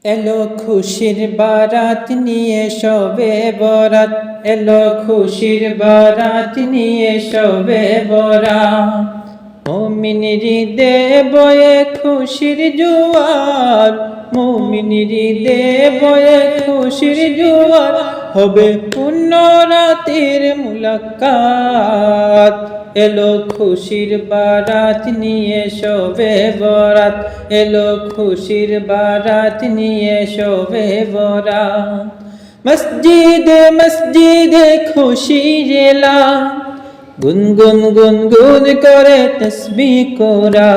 এলো খুশির বারাত নিয়ে শবে বরাত, এলো খুশির বারাত নিয়ে শবে বরাত। মুমিন হৃদে বয়ে খুশির জোয়ার, মুমিন হৃদে বয়ে খুশির জোয়ার। হবে পূর্ণ রাতের মুলাকাত, এলো খুশির বারাত নিয়ে শবে বরাত, এলো খুশির বারাত নিয়ে শবে বরাত। মসজিদে মসজিদে খুশির এলান, গুনগুন গুনগুন করে তসবিহ কোরা।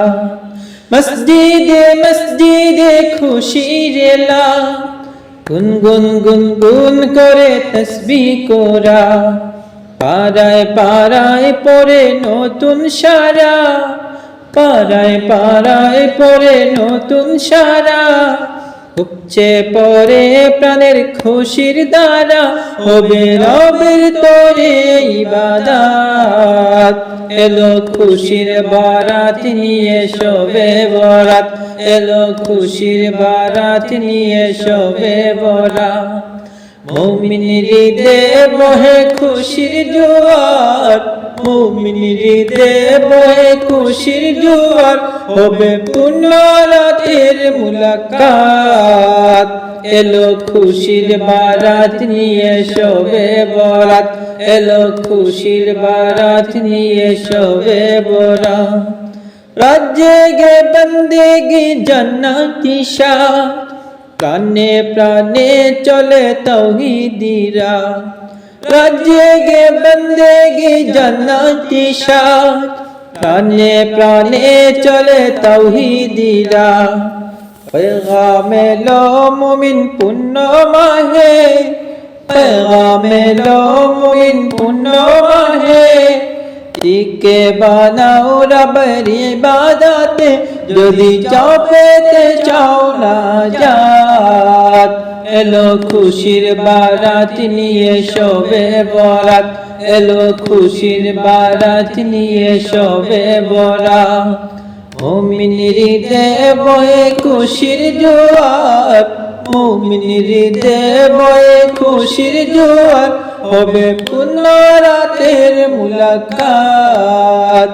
মসজিদে মসজিদে খুশির এলান, গুনগুন গুনগুন করে তসবিহ কোরা। পাড়ায় পাড়ায় পড়ে নতুন সারা, পাড়ায় পাড়ায় পড়ে নতুন সারা। উপচে পড়ে প্রাণের খুশির দ্বারা, হবে রবের তরে ইবাদত। এলো খুশির বারাত নিয়ে শবে বরাত, এলো খুশির বারাত নিয়ে শবে বরাত। মুমিন হৃদে বহে খুশির জোয়ার, মুমিন হৃদে বহে খুশির জোয়ার। হবে পূর্ণ রাতের মুলাকাত, এলো খুশির বারাত নিয়ে শবে বরাত, এলো খুশির বারাত নিয়ে শবে বরাত। রাজ্যে গে বন্দেগি জান্নাতি শান, প্রাণে প্রাণে চলে তাওহীদিরা। রাজ্যে গে বন্দেগি জান্নাতি শান, প্রাণে প্রাণে চলে তাওহীদিরা। पैगाम लो मुमिन पुण्य माहे, पैगाम लो मुमिन पुण्य माहे। টিকে বানাও রবের ইবাদতে, যদি চাও পেতে চাও নাজাত। এলো খুশির বারাত নিয়ে শবে বরাত, এলো খুশির বারাত নিয়ে শবে বরাত। মুমিন হৃদে বয়ে খুশির জোয়ার, মুমিন হৃদে বয়ে খুশির জোয়ার। হবে পূর্ণ রাতের মুলাকাত,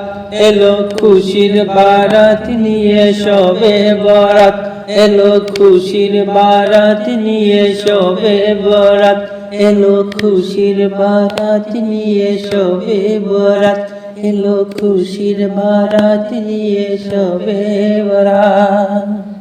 এলো খুশির বারাত নিয়ে শবে বরাত, এলো খুশির বারাত নিয়ে শবে বরাত, এলো খুশির বারাত নিয়ে শবে বরাত, এলো খুশির বারাত নিয়ে শবে বরাত।